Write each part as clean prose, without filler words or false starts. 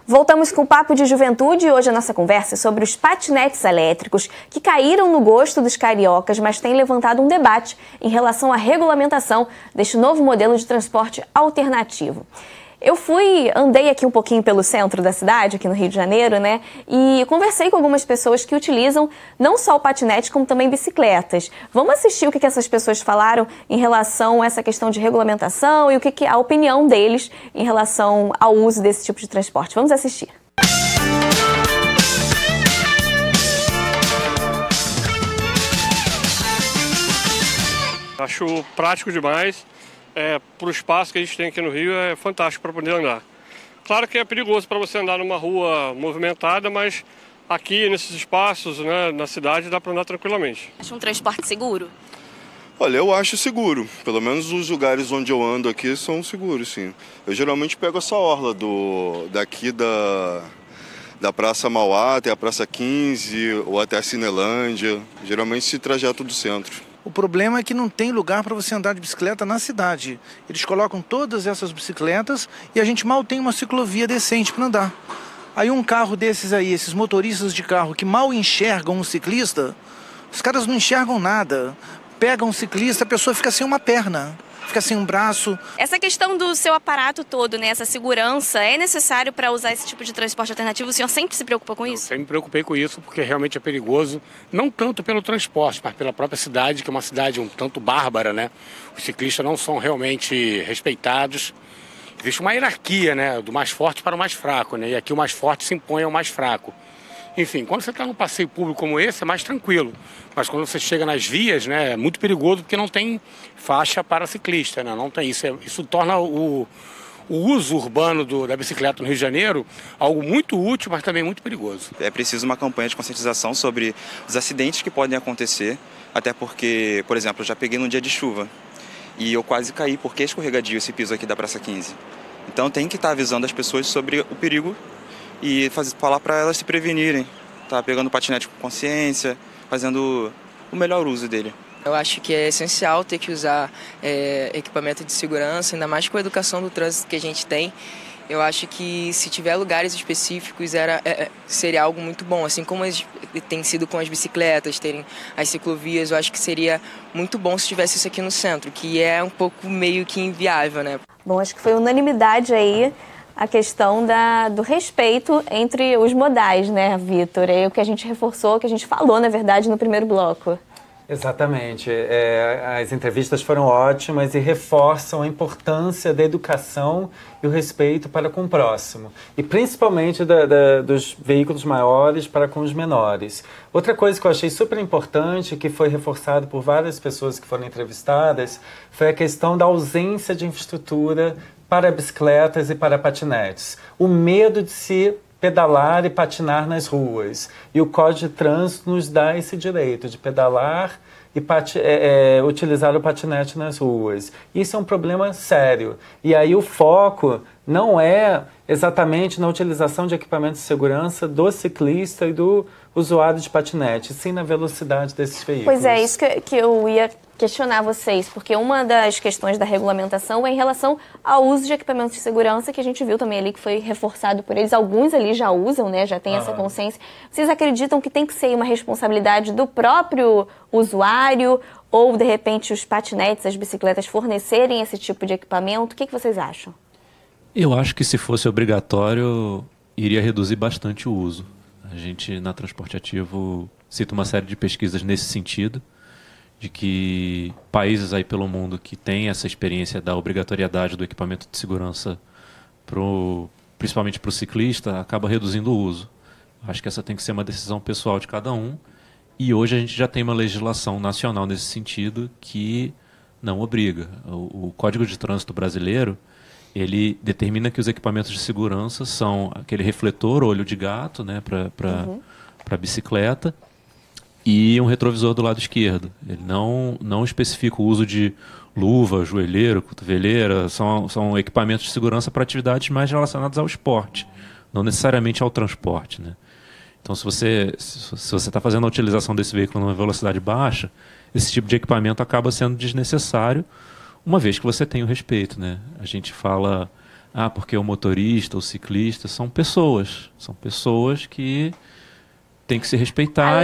Voltamos com o Papo de Juventude e hoje a nossa conversa é sobre os patinetes elétricos que caíram no gosto dos cariocas, mas têm levantado um debate em relação à regulamentação deste novo modelo de transporte alternativo. Eu andei aqui um pouquinho pelo centro da cidade, aqui no Rio de Janeiro, né? E conversei com algumas pessoas que utilizam não só o patinete, como também bicicletas. Vamos assistir o que essas pessoas falaram em relação a essa questão de regulamentação e o que a opinião deles em relação ao uso desse tipo de transporte. Vamos assistir. Acho prático demais. Para o espaço que a gente tem aqui no Rio, é fantástico para poder andar. Claro que é perigoso para você andar numa rua movimentada, mas aqui nesses espaços, né, na cidade, dá para andar tranquilamente. Acha um transporte seguro? Olha, eu acho seguro. Pelo menos os lugares onde eu ando aqui são seguros, sim. Eu geralmente pego essa orla daqui da Praça Mauá até a Praça 15 ou até a Cinelândia. Geralmente esse trajeto do centro. O problema é que não tem lugar para você andar de bicicleta na cidade. Eles colocam todas essas bicicletas e a gente mal tem uma ciclovia decente para andar. Aí um carro desses aí, esses motoristas de carro que mal enxergam um ciclista, os caras não enxergam nada. Pegam um ciclista, a pessoa fica sem uma perna, fica sem um braço. Essa questão do seu aparato todo, né, essa segurança, é necessário para usar esse tipo de transporte alternativo? O senhor sempre se preocupou com isso? Eu sempre me preocupei com isso, porque realmente é perigoso, não tanto pelo transporte, mas pela própria cidade, que é uma cidade um tanto bárbara, né? Os ciclistas não são realmente respeitados. Existe uma hierarquia, né, do mais forte para o mais fraco, né? E aqui o mais forte se impõe ao mais fraco. Enfim, quando você está num passeio público como esse, é mais tranquilo. Mas quando você chega nas vias, né, é muito perigoso porque não tem faixa para ciclista, né? Não tem isso. Isso torna o uso urbano da bicicleta no Rio de Janeiro algo muito útil, mas também muito perigoso. É preciso uma campanha de conscientização sobre os acidentes que podem acontecer, até porque, por exemplo, eu já peguei num dia de chuva e eu quase caí porque é escorregadio esse piso aqui da Praça 15. Então tem que estar avisando as pessoas sobre o perigo e falar para elas se prevenirem, tá pegando o patinete com consciência, fazendo o melhor uso dele. Eu acho que é essencial ter que usar equipamento de segurança, ainda mais com a educação do trânsito que a gente tem. Eu acho que se tiver lugares específicos seria algo muito bom, assim como tem sido com as bicicletas, terem as ciclovias. Eu acho que seria muito bom se tivesse isso aqui no centro, que é um pouco meio que inviável, né? Bom, acho que foi unanimidade aí a questão do respeito entre os modais, né, Vitor? É o que a gente reforçou, que a gente falou, na verdade, no primeiro bloco. Exatamente. As entrevistas foram ótimas e reforçam a importância da educação e o respeito para com o próximo. E principalmente dos veículos maiores para com os menores. Outra coisa que eu achei super importante, que foi reforçado por várias pessoas que foram entrevistadas, foi a questão da ausência de infraestrutura para bicicletas e para patinetes. O medo de se pedalar e patinar nas ruas. E o Código de Trânsito nos dá esse direito de pedalar e utilizar o patinete nas ruas. Isso é um problema sério. E aí o foco não é exatamente na utilização de equipamentos de segurança do ciclista e do usuário de patinete, sim na velocidade desses veículos. Pois é, isso que eu ia questionar vocês, porque uma das questões da regulamentação é em relação ao uso de equipamentos de segurança, que a gente viu também ali que foi reforçado por eles. Alguns ali já usam, né, já tem essa consciência. Vocês acreditam que tem que ser uma responsabilidade do próprio usuário ou, de repente, os patinetes, as bicicletas fornecerem esse tipo de equipamento? O que vocês acham? Eu acho que se fosse obrigatório, iria reduzir bastante o uso. A gente, na Transporte Ativo, cita uma série de pesquisas nesse sentido, de que países aí pelo mundo que têm essa experiência da obrigatoriedade do equipamento de segurança, principalmente para o ciclista, acaba reduzindo o uso. Acho que essa tem que ser uma decisão pessoal de cada um. E hoje a gente já tem uma legislação nacional nesse sentido que não obriga. O Código de Trânsito brasileiro, ele determina que os equipamentos de segurança são aquele refletor, olho de gato, né, para bicicleta, e um retrovisor do lado esquerdo. Ele não especifica o uso de luva, joelheiro, cotoveleira, são equipamentos de segurança para atividades mais relacionadas ao esporte, não necessariamente ao transporte, né? Então, se você está fazendo a utilização desse veículo numa velocidade baixa, esse tipo de equipamento acaba sendo desnecessário, uma vez que você tem o respeito, né? A gente fala, porque o motorista, o ciclista são pessoas que têm que se respeitar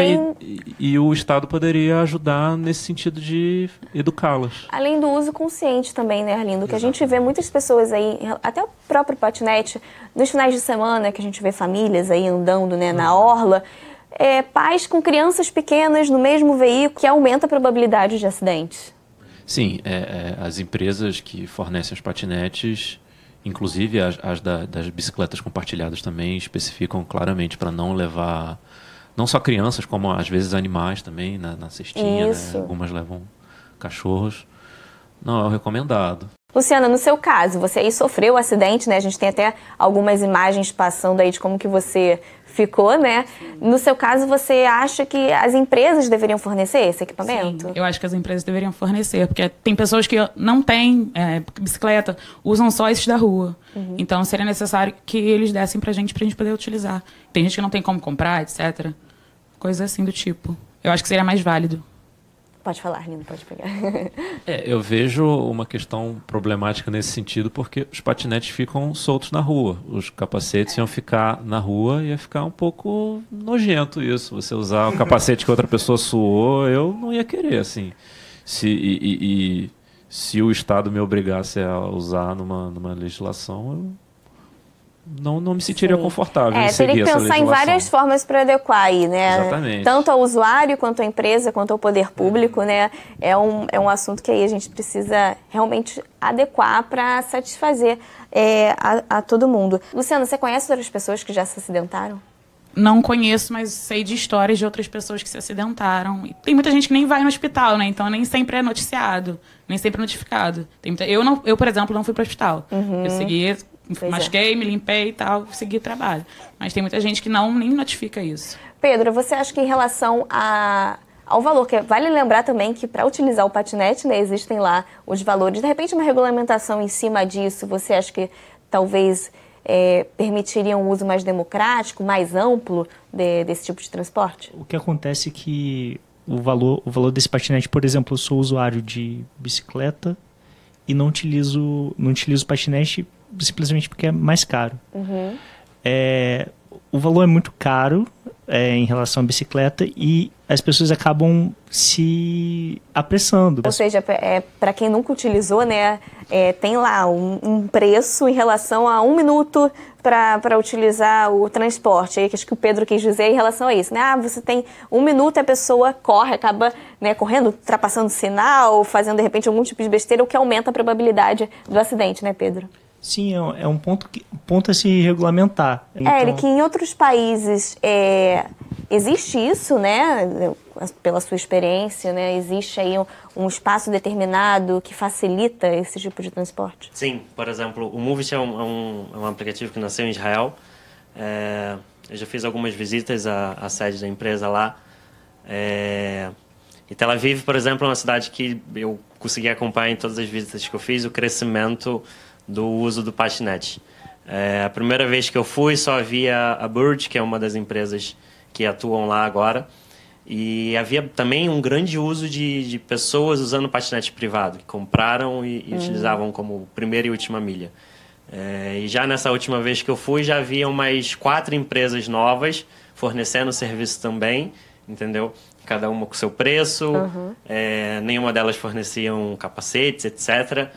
e o Estado poderia ajudar nesse sentido de educá-las. Além do uso consciente também, né, Arlindo? Que a gente vê muitas pessoas aí, até o próprio patinete, nos finais de semana, que a gente vê famílias aí andando, né, na orla, pais com crianças pequenas no mesmo veículo, que aumenta a probabilidade de acidentes. Sim, as empresas que fornecem os patinetes, inclusive das bicicletas compartilhadas também, especificam claramente para não levar não só crianças, como às vezes animais também na cestinha, né? Algumas levam cachorros. Não é o recomendado. Luciana, no seu caso, você aí sofreu um acidente, né? A gente tem até algumas imagens passando aí de como que você ficou, né? No seu caso, você acha que as empresas deveriam fornecer esse equipamento? Sim, eu acho que as empresas deveriam fornecer, porque tem pessoas que não têm bicicleta, usam só esses da rua. Então, seria necessário que eles dessem pra gente poder utilizar. Tem gente que não tem como comprar, etc. Coisas assim do tipo. Eu acho que seria mais válido. Pode falar, Arlindo, pode pegar. Eu vejo uma questão problemática nesse sentido, porque os patinetes ficam soltos na rua. Os capacetes iam ficar na rua e ia ficar um pouco nojento isso. Você usar o capacete que outra pessoa suou, eu não ia querer, assim. Se o Estado me obrigasse a usar numa legislação, eu não me sentiria confortável em seguir teria que essa pensar em legislação. várias formas para adequar aí, né? Exatamente. Tanto ao usuário, quanto à empresa, quanto ao poder público, né? É um assunto que aí a gente precisa realmente adequar para satisfazer a todo mundo. Luciana, você conhece outras pessoas que já se acidentaram? Não conheço, mas sei de histórias de outras pessoas que se acidentaram. E tem muita gente que nem vai no hospital, né? Então nem sempre é noticiado, nem sempre é notificado. Eu, por exemplo, não fui para o hospital. Eu segui... Machuquei, me limpei e tal, segui o trabalho. Mas tem muita gente que nem notifica isso. Pedro, você acha que em relação ao valor, que vale lembrar também que para utilizar o patinete, né, existem lá os valores, de repente uma regulamentação em cima disso, você acha que talvez permitiria um uso mais democrático, mais amplo desse tipo de transporte? O que acontece é que o valor desse patinete, por exemplo, eu sou usuário de bicicleta e não utilizo o patinete simplesmente porque é mais caro. O valor é muito caro em relação à bicicleta e as pessoas acabam se apressando. Ou seja, para quem nunca utilizou, né, tem lá um preço em relação a 1 minuto para utilizar o transporte. Aí, acho que o Pedro quis dizer em relação a isso, né? Você tem 1 minuto e a pessoa acaba, né, correndo, ultrapassando o sinal, fazendo de repente algum tipo de besteira, o que aumenta a probabilidade do acidente, né, Pedro? Sim, é um ponto a se regulamentar. Então... Eric, em outros países existe isso, né? Pela sua experiência, né? Existe aí um espaço determinado que facilita esse tipo de transporte? Sim, por exemplo, o Movit é um aplicativo que nasceu em Israel. Eu já fiz algumas visitas à sede da empresa lá. E Tel Aviv, por exemplo, é uma cidade que eu consegui acompanhar em todas as visitas que eu fiz o crescimento do uso do patinete. A primeira vez que eu fui só havia a Bird, que é uma das empresas que atuam lá agora, e havia também um grande uso de pessoas usando patinete privado, que compraram e utilizavam como primeira e última milha. E já nessa última vez que eu fui, já haviam mais 4 empresas novas fornecendo serviço também, entendeu? Cada uma com seu preço, nenhuma delas forneciam capacetes, etc.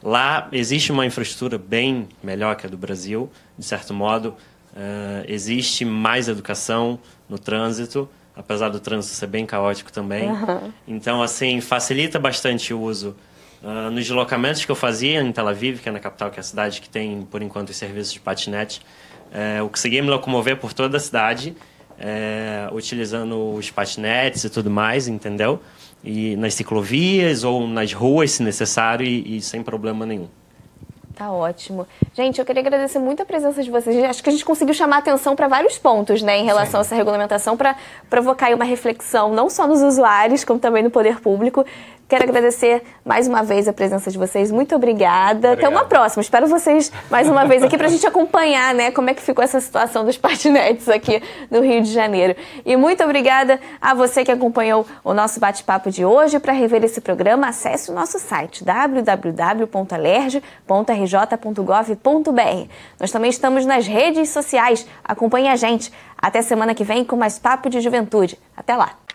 Lá existe uma infraestrutura bem melhor que a do Brasil, de certo modo. Existe mais educação no trânsito, apesar do trânsito ser bem caótico também. Então, assim, facilita bastante o uso. Nos deslocamentos que eu fazia em Tel Aviv, que é na capital, que é a cidade que tem, por enquanto, os serviços de patinete, eu consegui me locomover por toda a cidade, utilizando os patinetes e tudo mais, entendeu? E nas ciclovias ou nas ruas, se necessário, e sem problema nenhum. Tá ótimo. Gente, eu queria agradecer muito a presença de vocês. Acho que a gente conseguiu chamar a atenção para vários pontos, né, em relação a essa regulamentação, para provocar aí uma reflexão, não só nos usuários, como também no poder público, Quero agradecer mais uma vez a presença de vocês. Muito obrigada. Até uma próxima. Espero vocês mais uma vez aqui para a gente acompanhar, né, como é que ficou essa situação dos patinetes aqui no Rio de Janeiro. E muito obrigada a você que acompanhou o nosso bate-papo de hoje. Para rever esse programa, acesse o nosso site www.alerj.rj.gov.br. Nós também estamos nas redes sociais. Acompanhe a gente. Até semana que vem com mais Papo de Juventude. Até lá!